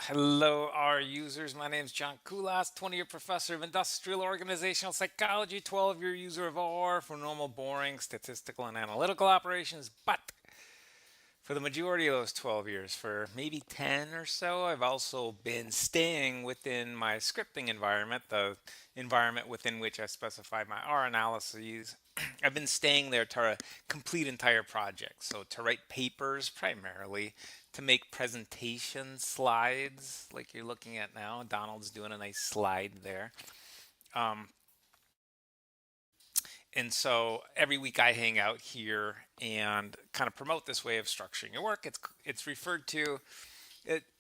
Hello, our users. My name is John Kulas, 20-year professor of industrial organizational psychology, 12-year user of R for normal, boring, statistical, and analytical operations. But for the majority of those 12 years, for maybe 10 or so, I've also been staying within my scripting environment, the environment within which I specify my R analyses. I've been staying there to complete entire projects. So to write papers primarily, to make presentation slides like you're looking at now. Donald's doing a nice slide there. Um, and so every week I hang out here and kind of promote this way of structuring your work. It's referred to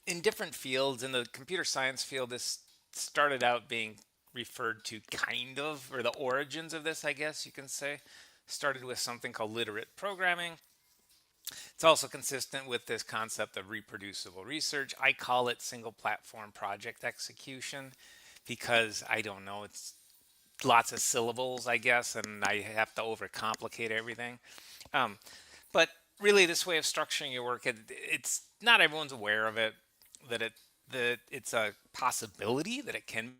in different fields. In the computer science field, this started out being referred to kind of, or the origins of this, I guess you can say, started with something called literate programming. It's also consistent with this concept of reproducible research. I call it single platform project execution because I don't know, it's lots of syllables, I guess, and I have to overcomplicate everything. Um, but really, this way of structuring your work, it's not everyone's aware of it, that it's a possibility that it can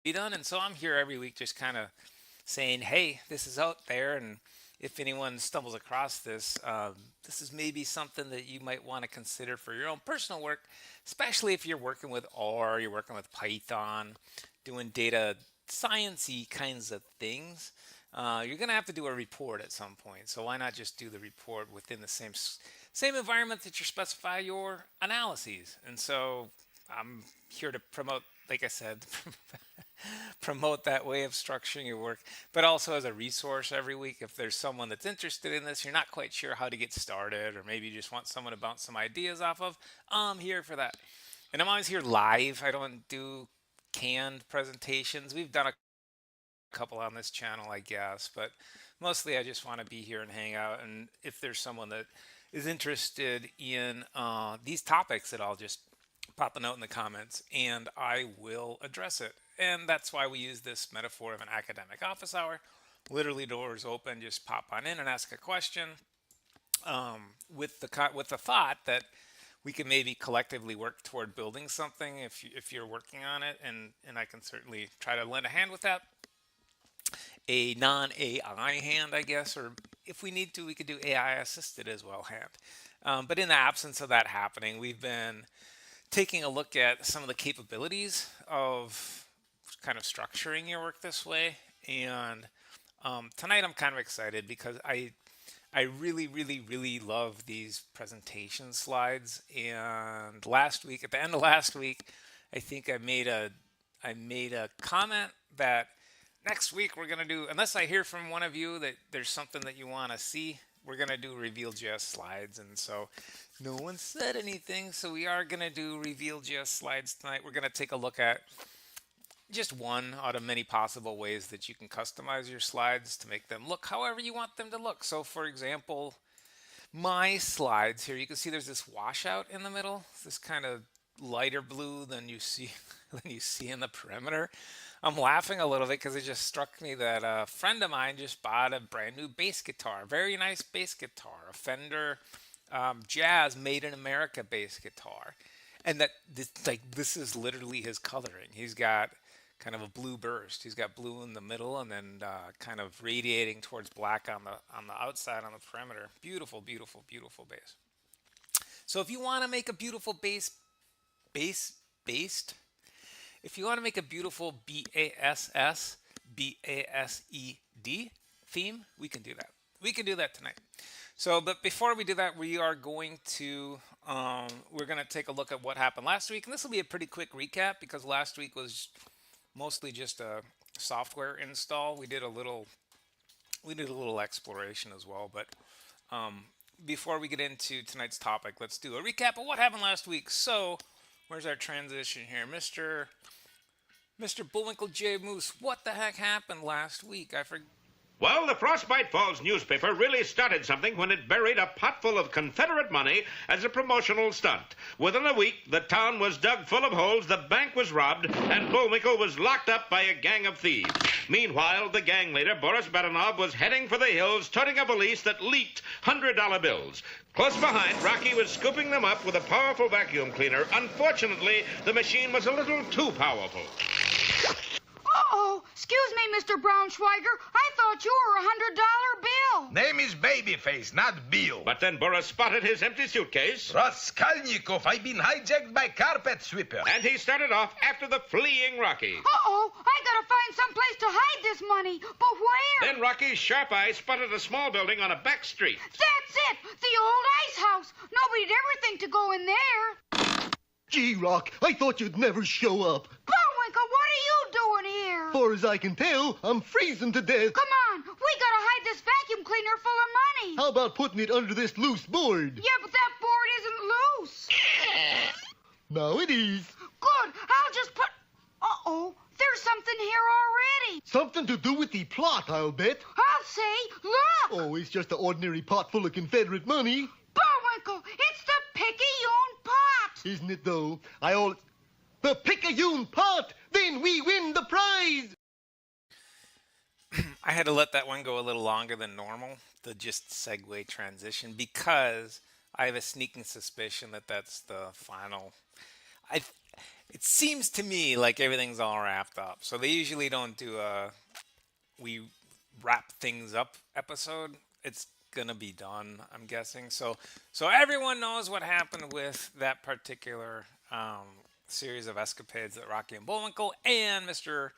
be done. And so I'm here every week just kind of saying, hey, this is out there, and if anyone stumbles across this, this is maybe something that you might want to consider for your own personal work, especially if you're working with R, you're working with Python, doing data science-y kinds of things. You're going to have to do a report at some point. So why not just do the report within the same environment that you specify your analyses? And so I'm here to promote, like I said, promote that way of structuring your work, but also as a resource every week. If there's someone that's interested in this, you're not quite sure how to get started, or maybe you just want someone to bounce some ideas off of, I'm here for that. And I'm always here live. I don't do canned presentations. We've done a couple on this channel, I guess, but mostly I just want to be here and hang out. And if there's someone that is interested in these topics, that I'll just pop a note in the comments and I will address it. And that's why we use this metaphor of an academic office hour. Literally, doors open, just pop on in and ask a question, with the thought that we can maybe collectively work toward building something if you're working on it, and I can certainly try to lend a hand with that. A non-AI hand, I guess, or if we need to, we could do AI assisted as well hand. But in the absence of that happening, we've been taking a look at some of the capabilities of kind of structuring your work this way. And tonight I'm kind of excited because I really, really, really love these presentation slides. And last week, at the end of last week, I think I made a comment that next week we're going to do, unless I hear from one of you that there's something that you want to see, we're going to do RevealJS slides. And so no one said anything, so we are going to do RevealJS slides tonight. We're going to take a look at just one out of many possible ways that you can customize your slides to make them look however you want them to look. So for example, my slides here, you can see there's this washout in the middle. It's this kind of lighter blue than you see in the perimeter. I'm laughing a little bit because it just struck me that a friend of mine just bought a brand new bass guitar, very nice bass guitar, a Fender Jazz Made in America bass guitar, and this is literally his coloring. He's got kind of a blue burst. He's got blue in the middle and then kind of radiating towards black on the outside on the perimeter. Beautiful, beautiful, beautiful bass. So if you want to make a beautiful based, if you want to make a beautiful BASSED theme, we can do that. We can do that tonight. So, but before we do that, we are going to we're going to take a look at what happened last week, and this will be a pretty quick recap because last week was mostly just a software install. We did a little exploration as well, but before we get into tonight's topic, let's do a recap of what happened last week. So, where's our transition here, Mr. Bullwinkle J. Moose? What the heck happened last week? I forget. Well, the Frostbite Falls newspaper really started something when it buried a pot full of Confederate money as a promotional stunt. Within a week, the town was dug full of holes, the bank was robbed, and Bullwinkle was locked up by a gang of thieves. Meanwhile, the gang leader, Boris Badenov, was heading for the hills, toting a valise that leaked $100 bills. Close behind, Rocky was scooping them up with a powerful vacuum cleaner. Unfortunately, the machine was a little too powerful. Uh-oh. Excuse me, Mr. Braunschweiger. I thought you were a $100 bill. Name is Babyface, not Bill. But then Boris spotted his empty suitcase. Raskolnikov, I've been hijacked by carpet sweeper. And he started off after the fleeing Rocky. Uh-oh. I gotta find some place to hide this money. But where? Then Rocky's sharp eye spotted a small building on a back street. That's it. The old ice house. Nobody'd ever think to go in there. Gee, Rock, I thought you'd never show up. Bullwinkle, what are you doing here? Far as I can tell, I'm freezing to death. Come on. We gotta hide this vacuum cleaner full of money. How about putting it under this loose board? Yeah, but that board isn't loose. Now it is. Good. I'll just put... Uh-oh. There's something here already. Something to do with the plot, I'll bet. I'll say, look. Oh, it's just an ordinary pot full of Confederate money. Bullwinkle, it's the Picayune pot. Isn't it, though? The Picayune pot! Then we win the prize! I had to let that one go a little longer than normal, the just segue transition, because I have a sneaking suspicion that that's the final. It seems to me like everything's all wrapped up. So they usually don't do a we wrap things up episode. It's gonna be done, I'm guessing. So everyone knows what happened with that particular series of escapades that Rocky and Bullwinkle and Mr.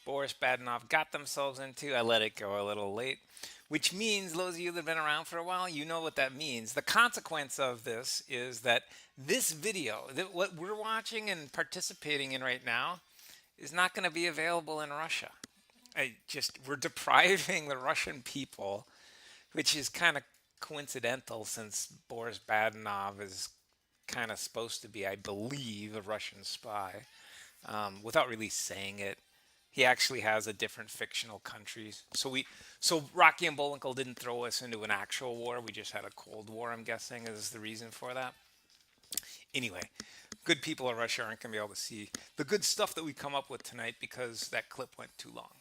Boris Badenov got themselves into. I let it go a little late, which means those of you that have been around for a while, you know what that means. The consequence of this is that this video, that what we're watching and participating in right now, is not going to be available in Russia. We're depriving the Russian people, which is kind of coincidental since Boris Badenov is kind of supposed to be, I believe, a Russian spy, without really saying it. He actually has a different fictional countries. So Rocky and Bullwinkle didn't throw us into an actual war. We just had a Cold War, I'm guessing, is the reason for that. Anyway, good people of Russia aren't going to be able to see the good stuff that we come up with tonight because that clip went too long.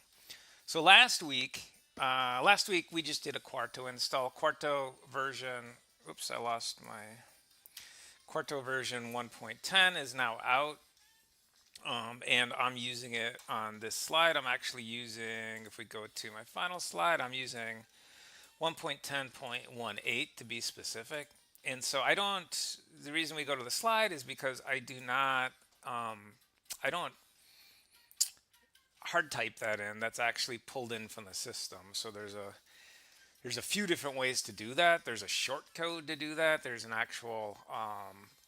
So last week we just did a Quarto install. Quarto version, oops, I lost my Quarto version 1.10 is now out. And I'm using it on this slide. I'm actually using, if we go to my final slide, I'm using 1.10.18 to be specific. And so the reason we go to the slide is because I don't hard type that in. That's actually pulled in from the system. So there's a few different ways to do that. There's a short code to do that. There's an actual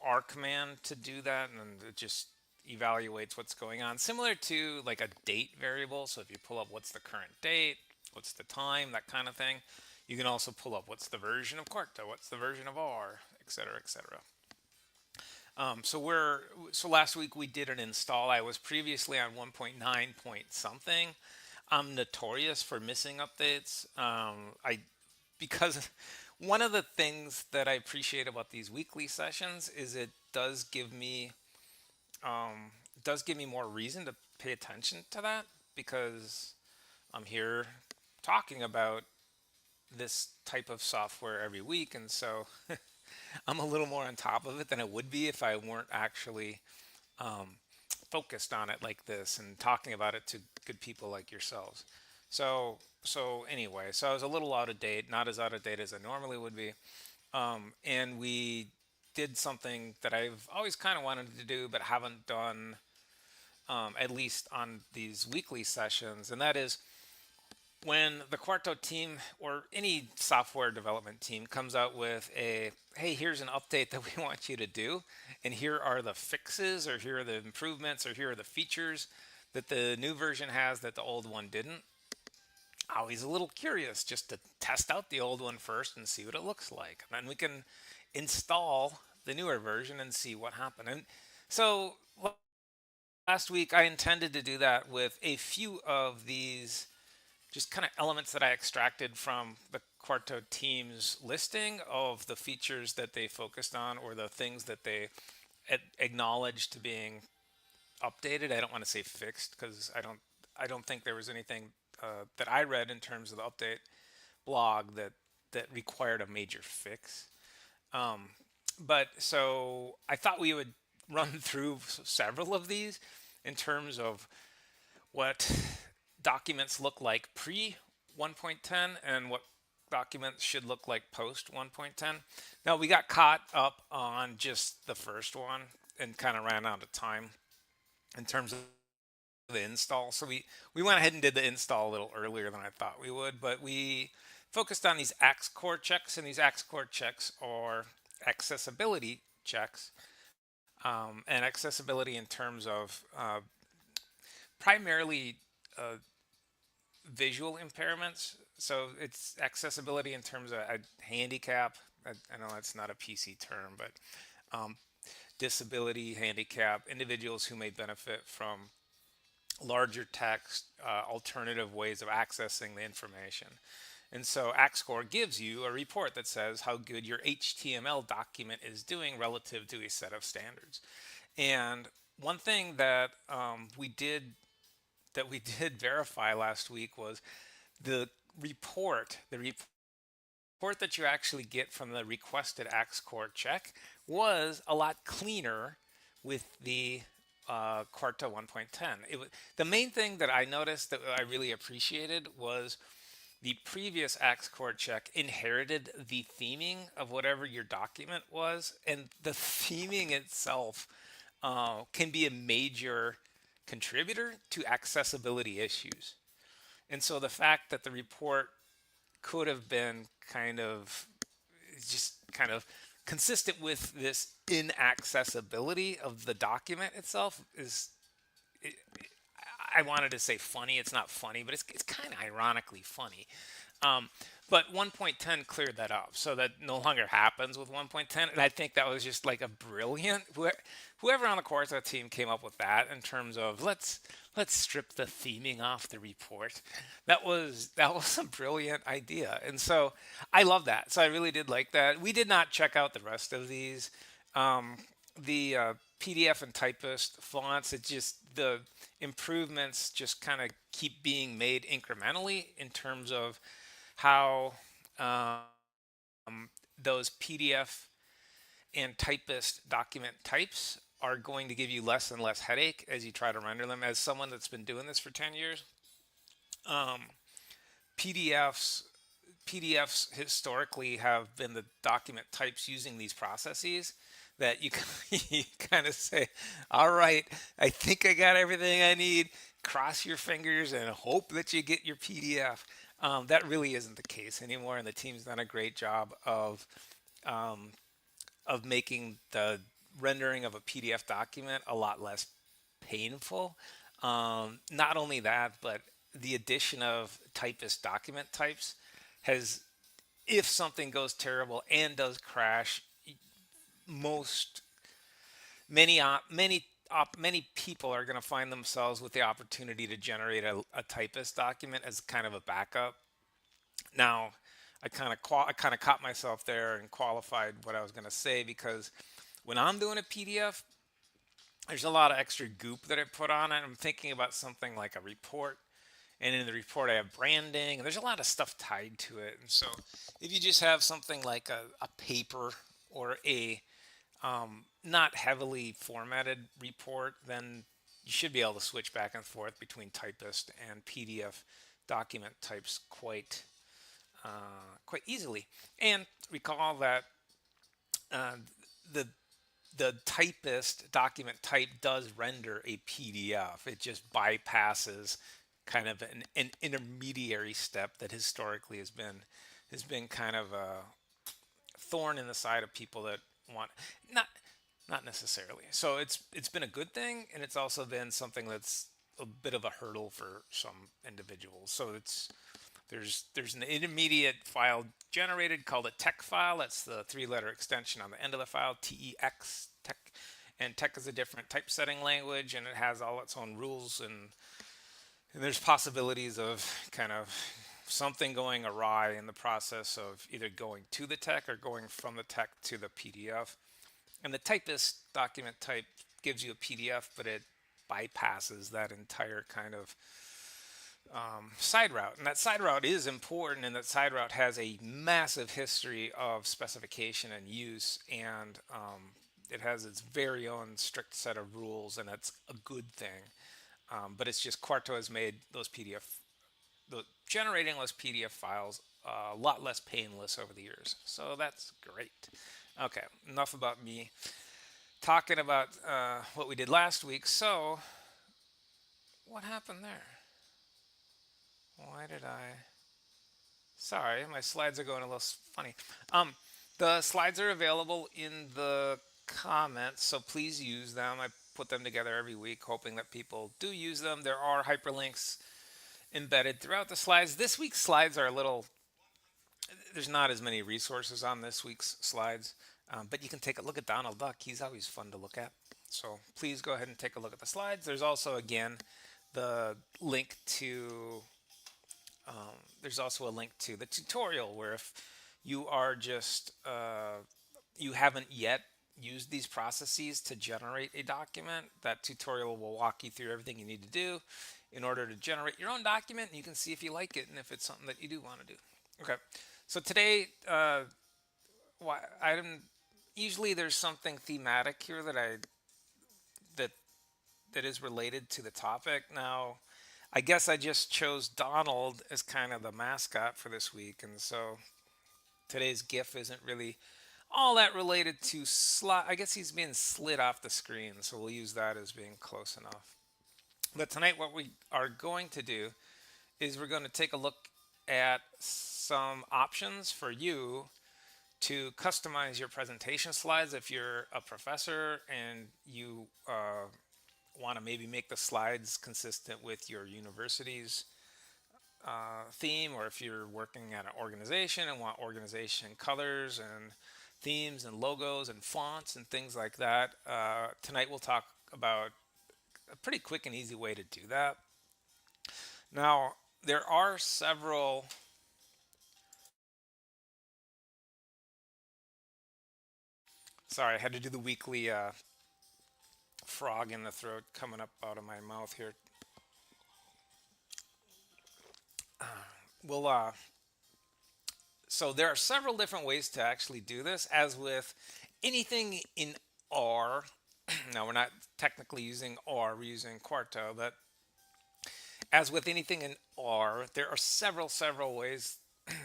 R command to do that, and it just evaluates what's going on, similar to like a date variable. So if you pull up what's the current date, what's the time, that kind of thing, you can also pull up what's the version of Quarto, what's the version of R, etc., etc. So last week we did an install. I was previously on 1.9 point something. I'm notorious for missing updates. Because one of the things that I appreciate about these weekly sessions is it does give me more reason to pay attention to that, because I'm here talking about this type of software every week, and so I'm a little more on top of it than I would be if I weren't actually focused on it like this and talking about it to good people like yourselves. So anyway, so I was a little out of date, not as out of date as I normally would be, and we did something that I've always kind of wanted to do but haven't done, at least on these weekly sessions, and that is when the Quarto team or any software development team comes out with hey, here's an update that we want you to do, and here are the fixes, or here are the improvements, or here are the features that the new version has that the old one didn't. Always a little curious just to test out the old one first and see what it looks like. And then we can install the newer version and see what happened. And so last week I intended to do that with a few of these just kind of elements that I extracted from the Quarto team's listing of the features that they focused on, or the things that they acknowledged to being updated. I don't want to say fixed, because I don't think there was anything that I read in terms of the update blog that required a major fix. But so I thought we would run through several of these in terms of what documents look like pre 1.10 and what documents should look like post 1.10. Now, we got caught up on just the first one and kind of ran out of time in terms of the install. So we went ahead and did the install a little earlier than I thought we would, but we focused on these Axe core checks, and these Axe core checks are accessibility checks, and accessibility in terms of primarily visual impairments. So it's accessibility in terms of a handicap. I know that's not a PC term, but disability, handicap, individuals who may benefit from larger text, alternative ways of accessing the information. And so AXScore gives you a report that says how good your HTML document is doing relative to a set of standards. And one thing that we did verify last week was the report that you actually get from the requested AXScore check was a lot cleaner with the Quarto 1.10. The main thing that I noticed that I really appreciated was the previous AXScore check inherited the theming of whatever your document was, and the theming itself can be a major contributor to accessibility issues. And so the fact that the report could have been kind of consistent with this inaccessibility of the document itself I wanted to say funny. It's not funny, but it's kind of ironically funny. Um, but 1.10 cleared that up, so that no longer happens with 1.10. And I think that was just like a brilliant. Whoever on the Quarto team came up with that in terms of let's strip the theming off the report. That was a brilliant idea, and so I love that. So I really did like that. We did not check out the rest of these. Um, the PDF and typist fonts, it just the improvements just kind of keep being made incrementally in terms of how those PDF and typist document types are going to give you less and less headache as you try to render them. As someone that's been doing this for 10 years, um, PDFs PDFs historically have been the document types using these processes that you, you kind of say, all right, I think I got everything I need. Cross your fingers and hope that you get your PDF. That really isn't the case anymore, and the team's done a great job um, of making the rendering of a PDF document a lot less painful. Not only that, but the addition of typist document types has, if something goes terrible and does crash, most many people are going to find themselves with the opportunity to generate a typist document as kind of a backup. Now, I kind of caught myself there and qualified what I was going to say, because when I'm doing a PDF, there's a lot of extra goop that I put on it. I'm thinking about something like a report, and in the report I have branding, and there's a lot of stuff tied to it. And so if you just have something like a paper or a not heavily formatted report, then you should be able to switch back and forth between typist and PDF document types quite easily. And recall that uh, the the typist document type does render a PDF. It just bypasses kind of an intermediary step that historically has been kind of a thorn in the side of people that want not not necessarily. So it's been a good thing, and it's also been something that's a bit of a hurdle for some individuals. So there's an intermediate file generated called a tech file. That's the three-letter extension on the end of the file, TEX, tech. And tech is a different typesetting language, and it has all its own rules, and there's possibilities of kind of something going awry in the process of either going to the tech or going from the tech to the PDF. And the typist document type gives you a PDF, but it bypasses that entire kind of side route. And that side route is important, and that side route has a massive history of specification and use, and it has its very own strict set of rules, and that's a good thing. But it's just Quarto has made generating those PDF files a lot less painless over the years. So that's great. Okay, enough about me talking about what we did last week. So what happened there? Why did I? Sorry, my slides are going a little funny. The slides are available in the comments, so please use them. I put them together every week, hoping that people do use them. There are hyperlinks embedded throughout the slides. This week's slides are a little, there's not as many resources on this week's slides, but you can take a look at Donald Duck. He's always fun to look at. So please go ahead and take a look at the slides. There's also, again, the link to, there's also a link to the tutorial, where if you are just, you haven't yet used these processes to generate a document, that tutorial will walk you through everything you need to do in order to generate your own document, and you can see if you like it and if it's something that you do want to do. Okay, so today, I didn't, usually there's something thematic here that that is related to the topic. Now, I guess I just chose Donald as kind of the mascot for this week, and so today's GIF isn't really all that related to I guess he's being slid off the screen, so we'll use that as being close enough. But tonight, what we are going to do is we're going to take a look at some options for you to customize your presentation slides if you're a professor and you want to maybe make the slides consistent with your university's theme, or if you're working at an organization and want organization colors and themes and logos and fonts and things like that. Tonight we'll talk about a pretty quick and easy way to do that. Now, there are several sorry, I had to do the weekly frog in the throat coming up out of my mouth here. We'll So there are several different ways to actually do this. As with anything in R, now we're not technically using R, we're using Quarto, but as with anything in R, there are several ways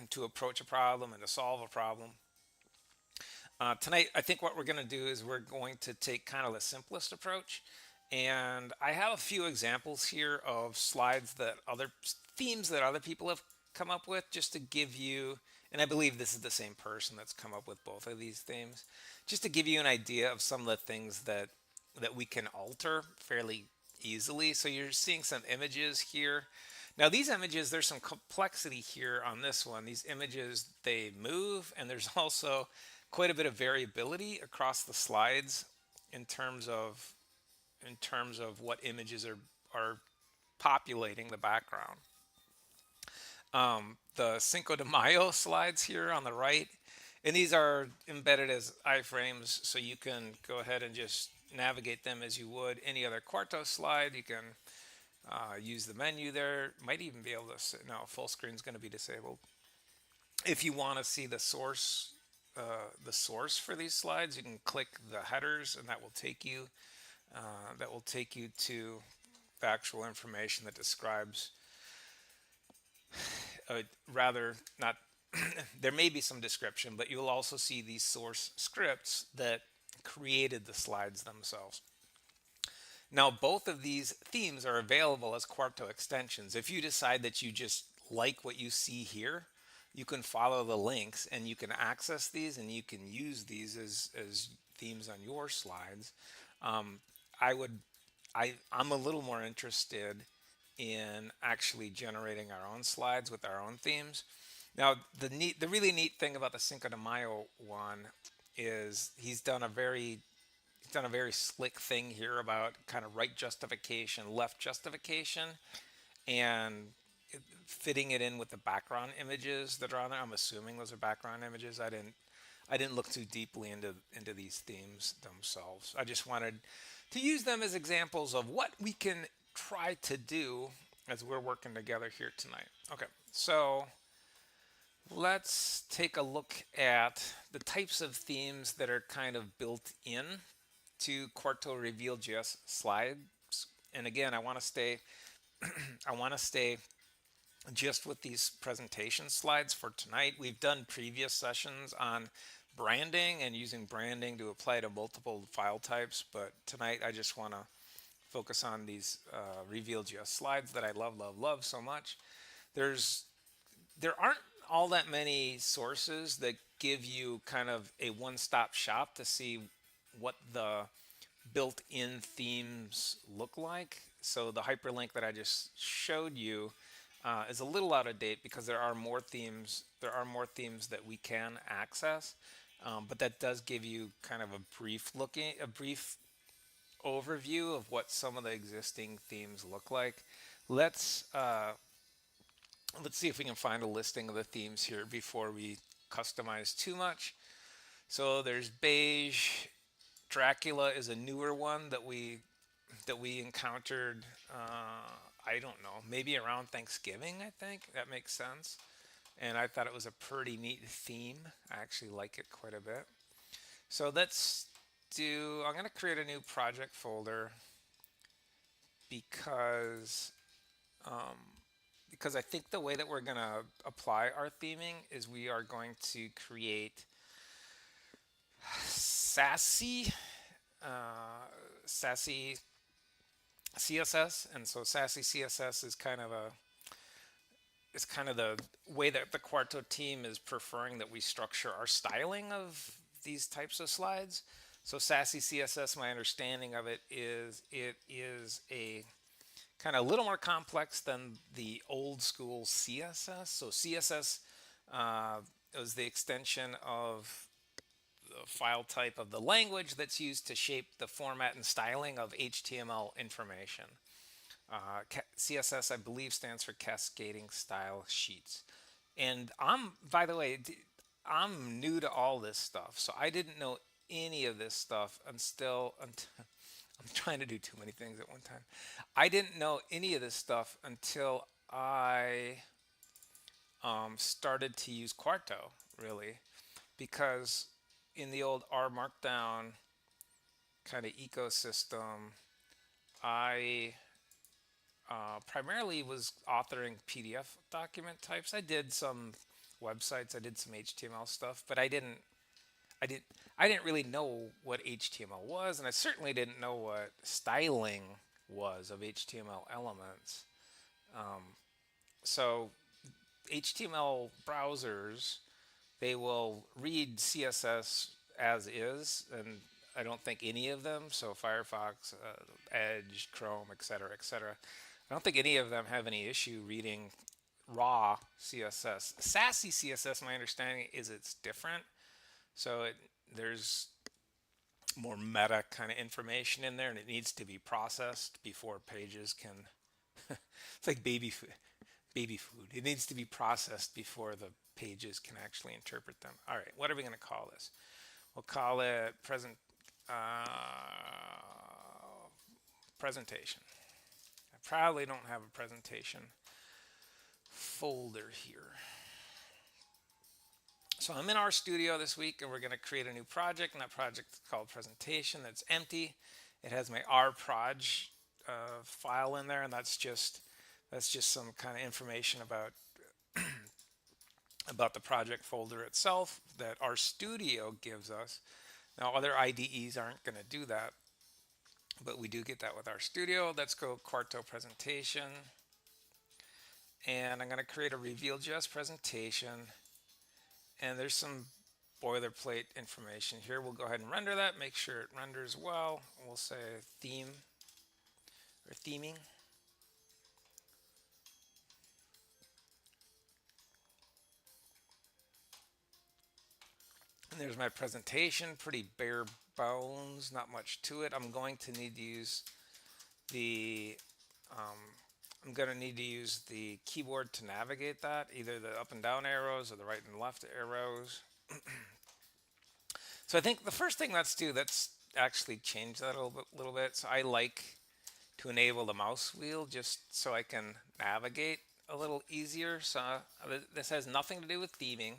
to approach a problem and to solve a problem. Tonight, I think what we're going to do is we're going to take kind of the simplest approach. And I have a few examples here of slides that themes that other people have come up with, just to give you, and I believe this is the same person that's come up with both of these themes, just to give you an idea of some of the things that we can alter fairly easily. So you're seeing some images here. Now these images, there's some complexity here on this one. These images, they move, and there's also quite a bit of variability across the slides in terms of what images are populating the background. The Cinco de Mayo slides here on the right, and these are embedded as iframes, so you can go ahead and just navigate them as you would any other Quarto slide. You can use the menu there. Might even be able to, no, full screen is going to be disabled. If you want to see the source for these slides, you can click the headers, and that will take you to the actual information that describes. Rather not. There may be some description, but you'll also see these source scripts that created the slides themselves. Now, both of these themes are available as Quarto extensions. If you decide that you just like what you see here, you can follow the links and you can access these, and you can use these as themes on your slides. I'm a little more interested in actually generating our own slides with our own themes. Now, the really neat thing about the Cinco de Mayo one is he's done a very slick thing here about kind of right justification, left justification, and fitting it in with the background images that are on there. I'm assuming those are background images. I didn't look too deeply into these themes themselves. I just wanted to use them as examples of what we can try to do as we're working together here tonight. Okay, so let's take a look at the types of themes that are kind of built in to Quarto RevealJS slides. And again, I want to stay just with these presentation slides for tonight. We've done previous sessions on branding and using branding to apply to multiple file types, but tonight I just want to focus on these RevealJS slides that I love so much. There aren't all that many sources that give you kind of a one-stop shop to see what the built-in themes look like. So the hyperlink that I just showed you is a little out of date because there are more themes. There are more themes that we can access, but that does give you kind of a brief overview of what some of the existing themes look like. Let's see if we can find a listing of the themes here before we customize too much. So there's beige. Dracula is a newer one that we encountered. I don't know, maybe around Thanksgiving. I think that makes sense. And I thought it was a pretty neat theme. I actually like it quite a bit. So I'm going to create a new project folder because I think the way that we're going to apply our theming is we are going to create sassy CSS, and so sassy CSS is kind of the way that the Quarto team is preferring that we structure our styling of these types of slides. So Sassy CSS, my understanding of it is a kind of a little more complex than the old school CSS. So CSS is the extension of the file type of the language that's used to shape the format and styling of HTML information. CSS, I believe, stands for Cascading Style Sheets. And by the way, I'm new to all this stuff, so I didn't know any of this stuff until I'm trying to do too many things at one time. I didn't know any of this stuff until I started to use Quarto, really, because in the old R Markdown kind of ecosystem, I primarily was authoring PDF document types. I did some websites, I did some HTML stuff, but I didn't really know what HTML was, and I certainly didn't know what styling was of HTML elements. So HTML browsers, they will read CSS as is, and I don't think any of them, so Firefox, Edge, Chrome, etc., etc., I don't think any of them have any issue reading raw CSS. Sassy CSS, my understanding is it's different. So there's more meta kind of information in there, and it needs to be processed before pages can. It's like baby food. Baby food. It needs to be processed before the pages can actually interpret them. All right, what are we going to call this? We'll call it presentation. I probably don't have a presentation folder here. So I'm in RStudio this week, and we're going to create a new project, and that project is called presentation. That's empty. It has my rproj file in there, and that's just some kind of information about about the project folder itself that RStudio gives us. Now, other IDEs aren't going to do that, but we do get that with RStudio. Let's go Quarto presentation, and I'm going to create a RevealJS presentation. And there's some boilerplate information here. We'll go ahead and render that, make sure it renders well. We'll say theme or theming. And there's my presentation, pretty bare bones, not much to it. I'm going to need to use the keyboard to navigate that, either the up and down arrows or the right and left arrows. So I think the first thing let's actually change that a little bit. So I like to enable the mouse wheel just so I can navigate a little easier. So this has nothing to do with theming,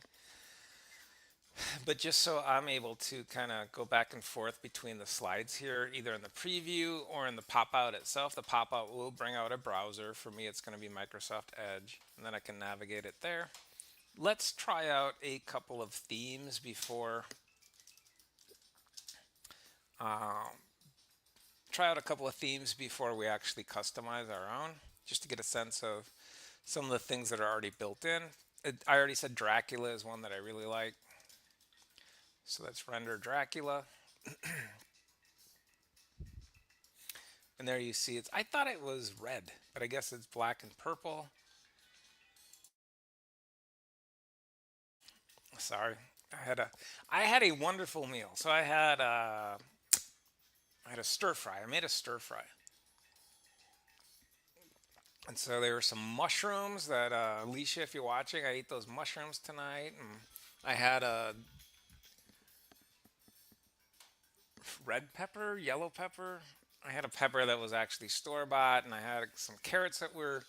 but just so I'm able to kind of go back and forth between the slides here, either in the preview or in the pop-out itself. The pop-out will bring out a browser. For me, it's going to be Microsoft Edge, and then I can navigate it there. Let's try out a couple of themes before we actually customize our own, just to get a sense of some of the things that are already built in. I already said Dracula is one that I really like. So let's render Dracula. And there you see I thought it was red, but I guess it's black and purple. Sorry. I had a wonderful meal. So I had a stir fry. I made a stir fry. And so there were some mushrooms that Alicia, if you're watching, I ate those mushrooms tonight, and I had a red pepper, yellow pepper. I had a pepper that was actually store-bought, and I had some carrots that were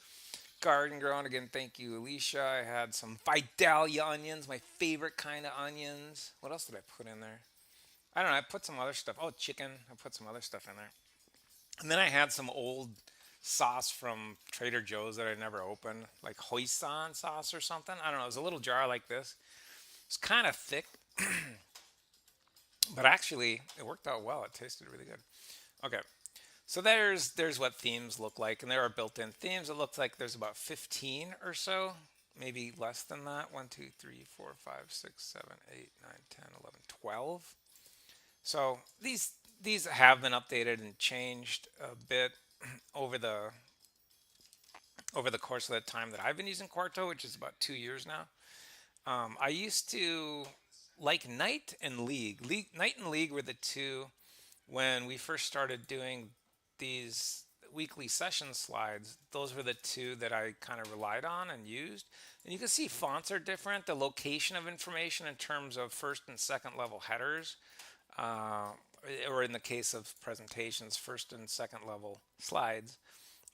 garden grown. Again, thank you, Alicia. I had some Vidalia onions, my favorite kind of onions. What else did I put in there? I don't know. I put some other stuff. Oh, chicken. I put some other stuff in there. And then I had some old sauce from Trader Joe's that I never opened, like hoisin sauce or something. I don't know. It was a little jar like this. It's kind of thick. But actually, it worked out well. It tasted really good. Okay, so there's what themes look like, and there are built-in themes. It looks like there's about 15 or so, maybe less than that. 1, 2, 3, 4, 5, 6, 7, 8, 9, 10, 11, 12. So these have been updated and changed a bit over the course of the time that I've been using Quarto, which is about 2 years now. I used to like Night and League. Night and League were the two when we first started doing these weekly session slides. Those were the two that I kind of relied on and used. And you can see fonts are different. The location of information in terms of first and second level headers, or in the case of presentations, first and second level slides,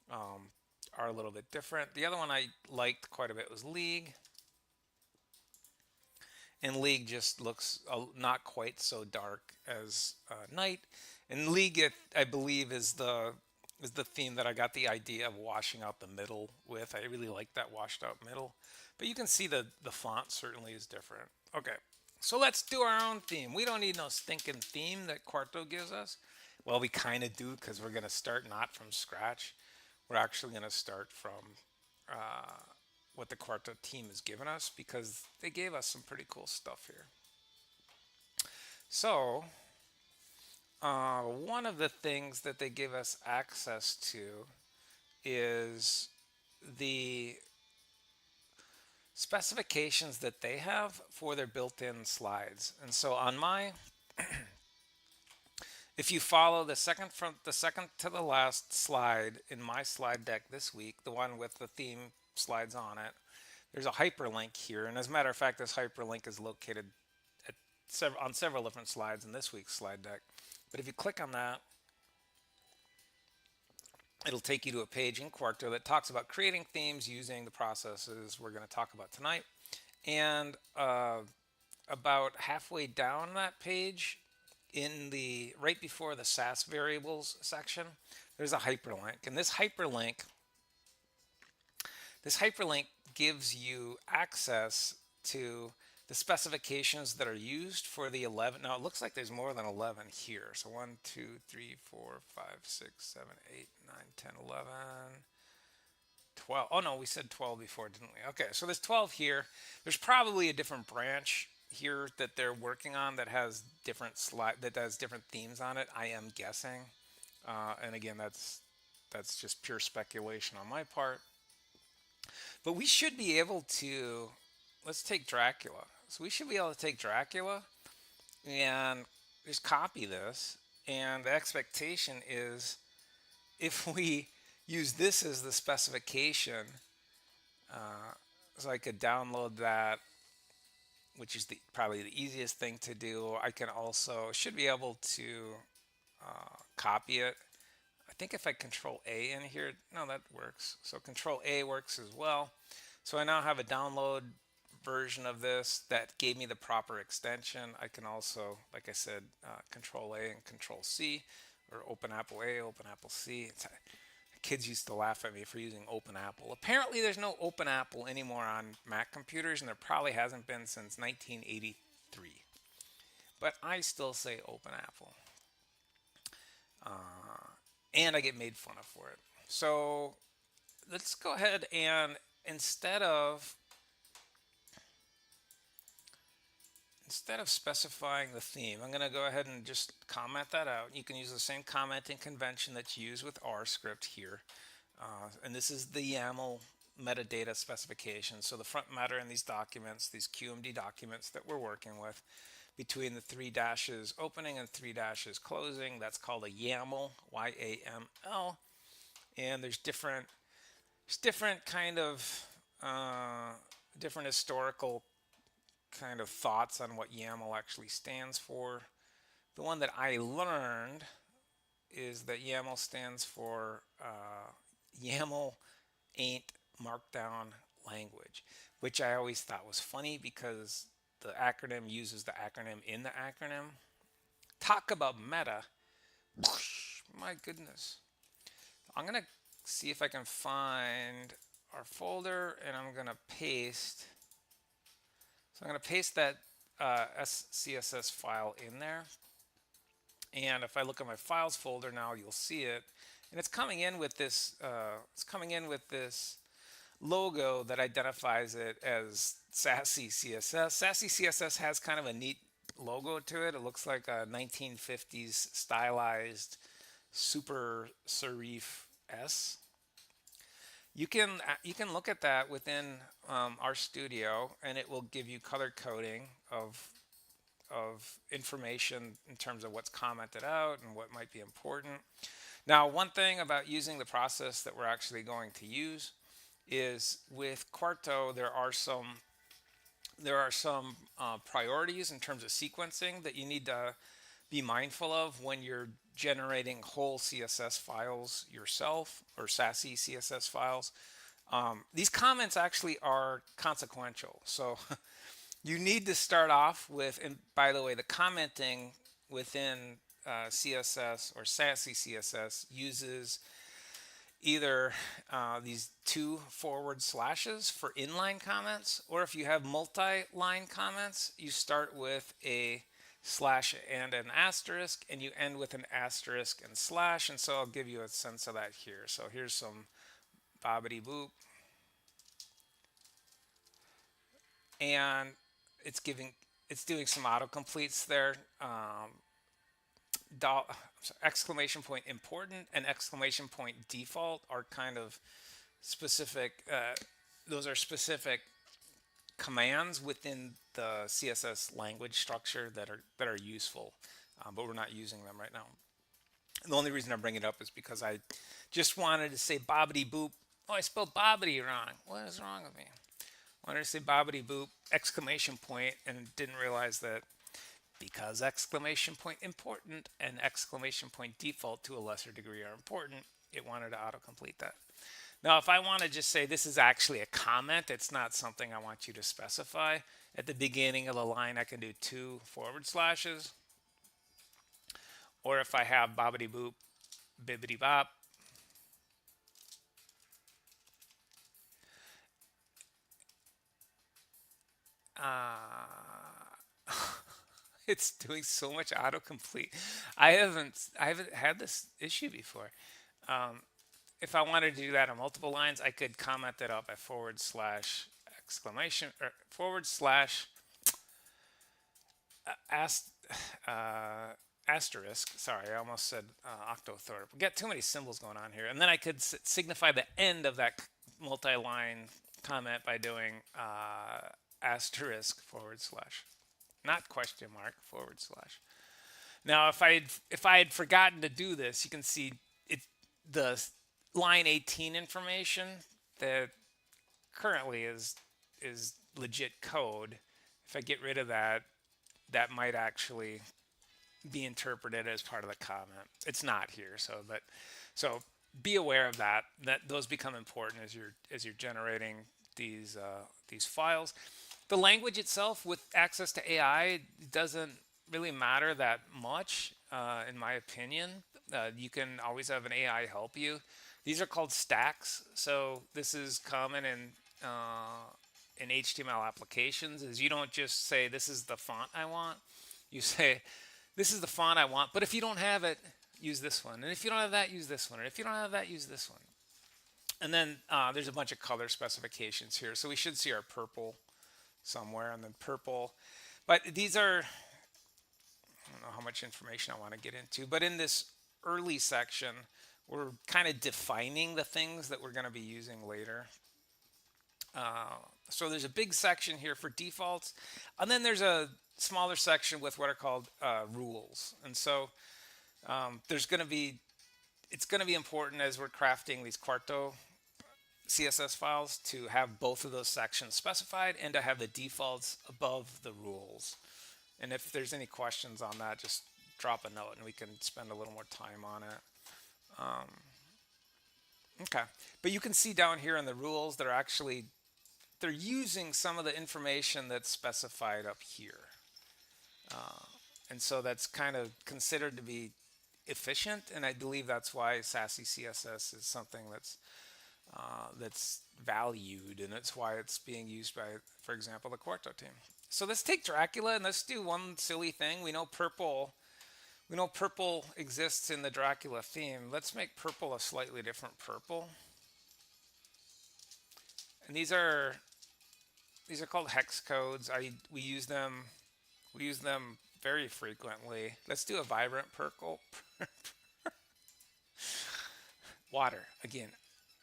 are a little bit different. The other one I liked quite a bit was League. And League just looks not quite so dark as Night. And League, I believe, is the theme that I got the idea of washing out the middle with. I really like that washed out middle. But you can see the font certainly is different. Okay, so let's do our own theme. We don't need no stinking theme that Quarto gives us. Well, we kind of do, because we're going to start not from scratch. We're actually going to start from what the Quarto team has given us, because they gave us some pretty cool stuff here. So one of the things that they give us access to is the specifications that they have for their built-in slides. And so on my if you follow the second to the last slide in my slide deck this week, the one with the theme slides on it, there's a hyperlink here. And as a matter of fact, this hyperlink is located on several different slides in this week's slide deck. But if you click on that, it'll take you to a page in Quarto that talks about creating themes using the processes we're going to talk about tonight. And about halfway down that page, right before the SAS variables section, there's a hyperlink. And this hyperlink gives you access to the specifications that are used for the 11. Now it looks like there's more than 11 here. So 1, 2, 3, 4, 5, 6, 7, 8, 9, 10, 11, 12. Oh no, we said 12 before, didn't we? Okay, so there's 12 here. There's probably a different branch here that they're working on that has different themes on it. I am guessing, and again, that's just pure speculation on my part. But we should be able to. Let's take Dracula. So we should be able to take Dracula and just copy this. And the expectation is, if we use this as the specification, so I could download that, which is probably the easiest thing to do. I can also should be able to copy it. I think if I Control A in here, no, that works. So Control A works as well. So I now have a download version of this that gave me the proper extension. I can also, like I said, Control A and Control C, or Open Apple A, Open Apple C. Kids used to laugh at me for using Open Apple. Apparently there's no Open Apple anymore on Mac computers, and there probably hasn't been since 1983. But I still say Open Apple. And I get made fun of for it. So let's go ahead and instead of specifying the theme, I'm going to go ahead and just comment that out. You can use the same commenting convention that's used with R script here. And this is the YAML metadata specification. So the front matter in these documents, these QMD documents that we're working with, between the 3 dashes opening and 3 dashes closing, that's called a YAML, Y-A-M-L. And there's different kind of different historical kind of thoughts on what YAML actually stands for. The one that I learned is that YAML stands for YAML ain't markdown language, which I always thought was funny because the acronym uses the acronym in the acronym. Talk about meta. My goodness. I'm going to see if I can find our folder, and I'm going to paste. So I'm going to paste that CSS file in there. And if I look at my files folder now, you'll see it. And it's coming in with this. Logo that identifies it as Sassy CSS. Sassy CSS has kind of a neat logo to it. It looks like a 1950s stylized super serif S. You can look at that within our studio, and it will give you color coding of information in terms of what's commented out and what might be important. Now, one thing about using the process that we're actually going to use is with Quarto, there are some priorities in terms of sequencing that you need to be mindful of when you're generating whole CSS files yourself or sassy CSS files. These comments actually are consequential. So you need to start off with, and by the way, the commenting within CSS or sassy CSS uses either these two forward slashes for inline comments, or if you have multi-line comments, you start with a slash and an asterisk, and you end with an asterisk and slash. And so I'll give you a sense of that here. So here's some bobbity boop, and it's doing some autocompletes there. Exclamation point important and exclamation point default are kind of specific. Those are specific commands within the CSS language structure that are useful, but we're not using them right now. And the only reason I bring it up is because I just wanted to say bobbity boop. Oh, I spelled bobbity wrong. What is wrong with me? I wanted to say bobbity boop exclamation point and didn't realize that because exclamation point important and exclamation point default to a lesser degree are important, it wanted to autocomplete that. Now, if I want to just say this is actually a comment, it's not something I want you to specify. At the beginning of the line, I can do two forward slashes. Or if I have bobbity boop, bibbity bop, it's doing so much autocomplete. I haven't had this issue before. If I wanted to do that on multiple lines, I could comment that up by forward slash exclamation or forward slash asterisk. Sorry, I almost said octothorpe. We got too many symbols going on here. And then I could signify the end of that multi-line comment by doing asterisk forward slash, not question mark forward slash. Now, if I had forgotten to do this, you can see the line 18 information that currently is legit code. If I get rid of that, that might actually be interpreted as part of the comment. It's not here, so be aware of that. That those become important as you're generating these files. The language itself, with access to AI, doesn't really matter that much, in my opinion. You can always have an AI help you. These are called stacks. So this is common in HTML applications. Is you don't just say this is the font I want. You say this is the font I want. But if you don't have it, use this one. And if you don't have that, use this one. And if you don't have that, use this one. And then there's a bunch of color specifications here. So we should see our purple somewhere, and then purple. But these are, I don't know how much information I want to get into, but in this early section, we're kind of defining the things that we're going to be using later. So there's a big section here for defaults, and then there's a smaller section with what are called rules. And so it's going to be important as we're crafting these Quarto CSS files to have both of those sections specified and to have the defaults above the rules. And if there's any questions on that, just drop a note and we can spend a little more time on it. Okay, but you can see down here in the rules, they're using some of the information that's specified up here. And so that's kind of considered to be efficient, and I believe that's why sassy CSS is something that's valued, and that's why it's being used by, for example, the Quarto team. So let's take Dracula and let's do one silly thing. We know purple exists in the Dracula theme. Let's make purple a slightly different purple. And these are called hex codes. We use them We use them very frequently. Let's do a vibrant purple. Water. Again,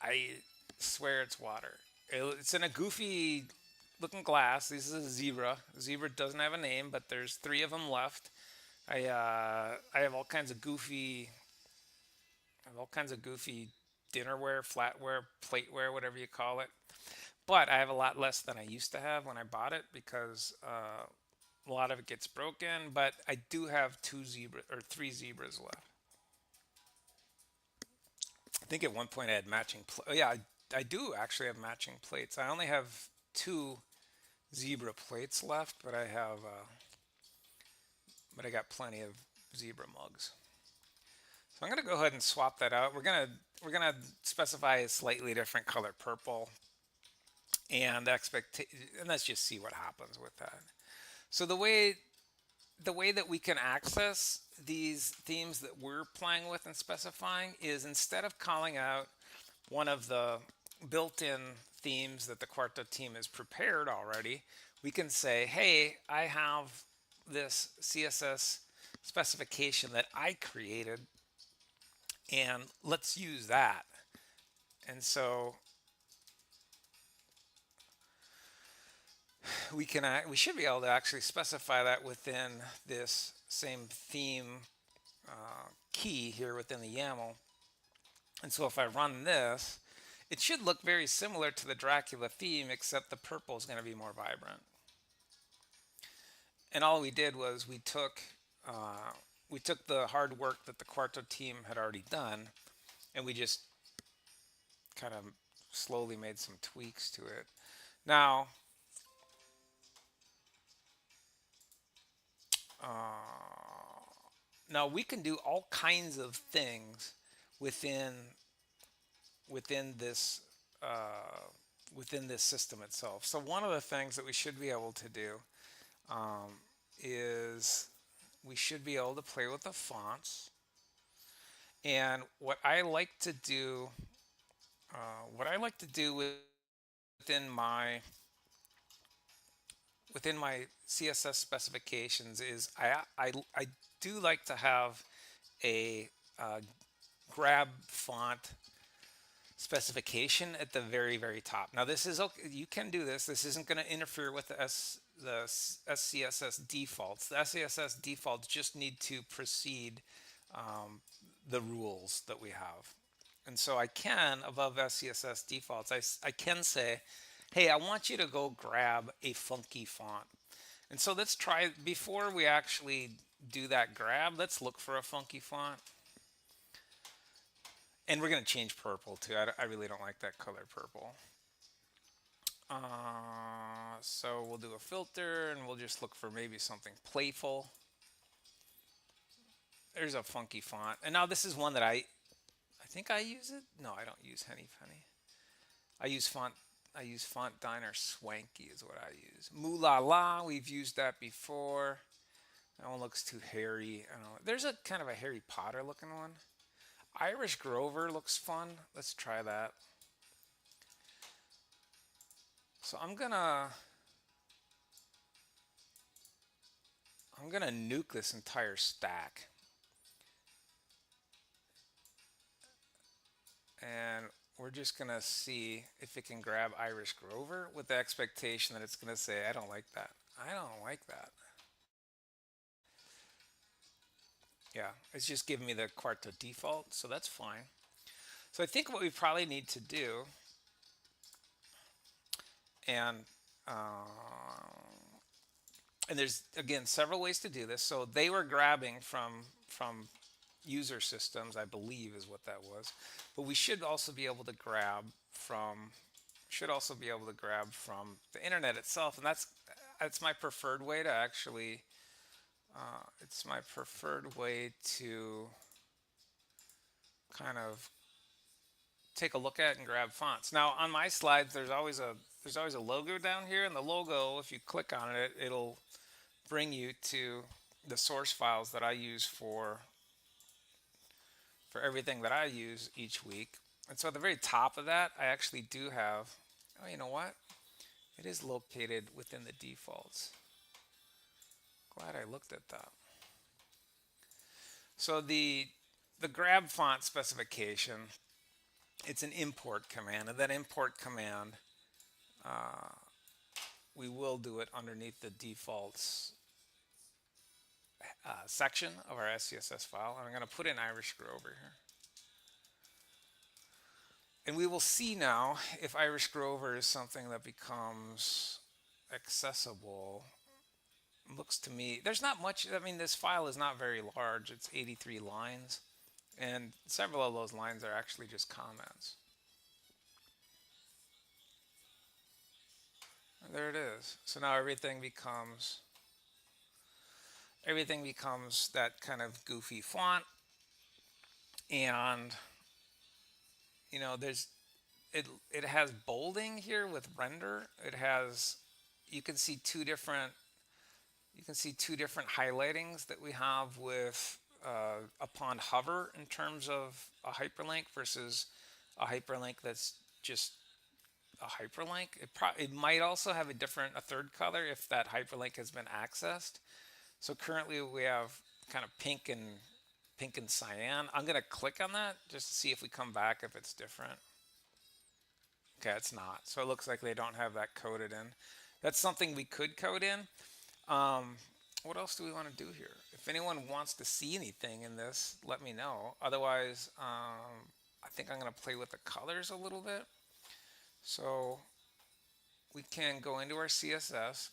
I swear it's water. It's in a goofy looking glass. This is a zebra. Zebra doesn't have a name, but there's 3 of them left. I have all kinds of goofy dinnerware, flatware, plateware, whatever you call it. But I have a lot less than I used to have when I bought it because a lot of it gets broken. But I do have 3 zebras left. I think at one point I had matching. Oh yeah, I do actually have matching plates. I only have 2 zebra plates left, but I got plenty of zebra mugs. So I'm going to go ahead and swap that out. We're gonna specify a slightly different color purple, and let's just see what happens with that. So the way that we can access these themes that we're playing with and specifying is, instead of calling out one of the built-in themes that the Quarto team has prepared already, we can say, hey, I have this CSS specification that I created, and let's use that. And so we should be able to actually specify that within this same theme key here within the YAML. And so if I run this, it should look very similar to the Dracula theme, except the purple is going to be more vibrant. And all we did was we took the hard work that the Quarto team had already done, and we just kind of slowly made some tweaks to it. Now, we can do all kinds of things within this system itself. So one of the things that we should be able to do is we should be able to play with the fonts. And what I like to do within my CSS specifications is I do like to have a grab font specification at the very, very top. Now this is okay. You can do this. This isn't going to interfere with the SCSS defaults. The SCSS defaults just need to precede the rules that we have. And so I can, above SCSS defaults, I can say, hey, I want you to go grab a funky font. And so let's try, before we actually do that grab, let's look for a funky font. And we're going to change purple too. I really don't like that color purple. So we'll do a filter and we'll just look for maybe something playful. There's a funky font. And now this is one that I think I use it. No, I don't use Henny Penny. I use Font Diner Swanky is what I use. Moolah La, we've used that before. That one looks too hairy. I don't know. There's a kind of a Harry Potter looking one. Irish Grover looks fun. Let's try that. So I'm gonna nuke this entire stack. And we're just gonna see if it can grab Irish Grover with the expectation that it's gonna say, I don't like that. I don't like that. Yeah, it's just giving me the Quarto default, so that's fine. So I think what we probably need to do, and there's, again, several ways to do this. So they were grabbing from user systems, I believe is what that was. But we should also be able to grab from the internet itself, and that's my preferred way to actually it's my preferred way to kind of take a look at and grab fonts. Now on my slides there's always a logo down here, and the logo, if you click on it, it'll bring you to the source files that I use for everything that I use each week. And so at the very top of that, I actually do have, oh, you know what? It is located within the defaults. glad I looked at that. So the grab font specification, it's an import command, and that import command, we will do it underneath the defaults section of our SCSS file. And I'm going to put in Irish Grover here. And we will see now if Irish Grover is something that becomes accessible. Looks to me, there's not much, I mean, this file is not very large. It's 83 lines. And several of those lines are actually just comments. And there it is. So now everything becomes that kind of goofy font. And you know, it has bolding here with render. It has, you can see two different highlightings that we have with upon hover in terms of a hyperlink versus a hyperlink that's just a hyperlink. It might also have a third color if that hyperlink has been accessed. So currently we have kind of pink and cyan. I'm going to click on that just to see if we come back if it's different. Okay, it's not. So it looks like they don't have that coded in. That's something we could code in. What else do we want to do here? If anyone wants to see anything in this, let me know. Otherwise, I think I'm going to play with the colors a little bit. So we can go into our CSS.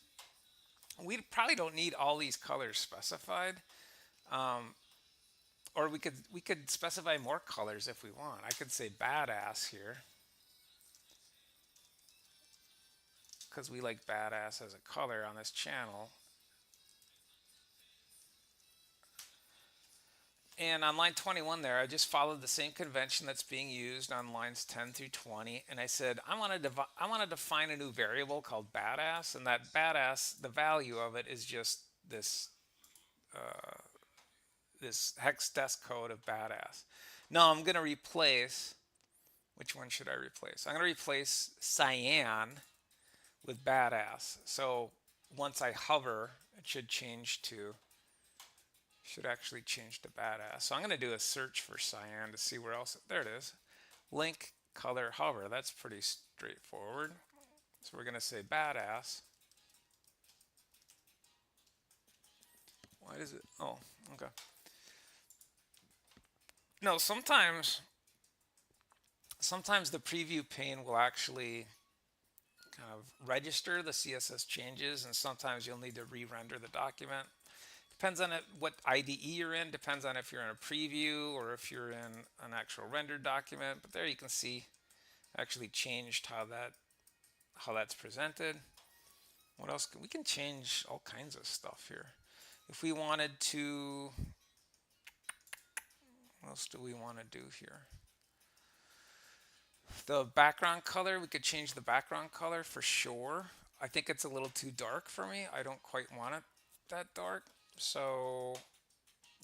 We probably don't need all these colors specified. Or we could specify more colors if we want. I could say badass here, because we like badass as a color on this channel. And on line 21 there, I just followed the same convention that's being used on lines 10 through 20. And I said, I want to define a new variable called badass. And that badass, the value of it is just this hex desk code of badass. Now I'm going to replace, which one should I replace? I'm going to replace cyan with badass. So once I hover, it should actually change to badass. So I'm going to do a search for cyan to see where else. There it is. Link, color, hover. That's pretty straightforward. So we're going to say badass. Why does it? Oh, okay. No, sometimes the preview pane will actually kind of register the CSS changes, and sometimes you'll need to re-render the document. Depends on what IDE you're in, depends on if you're in a preview or if you're in an actual rendered document. But there you can see actually changed how that's presented. What else? We can change all kinds of stuff here. If we wanted to, what else do we want to do here? The background color, we could change the background color for sure. I think it's a little too dark for me. I don't quite want it that dark. So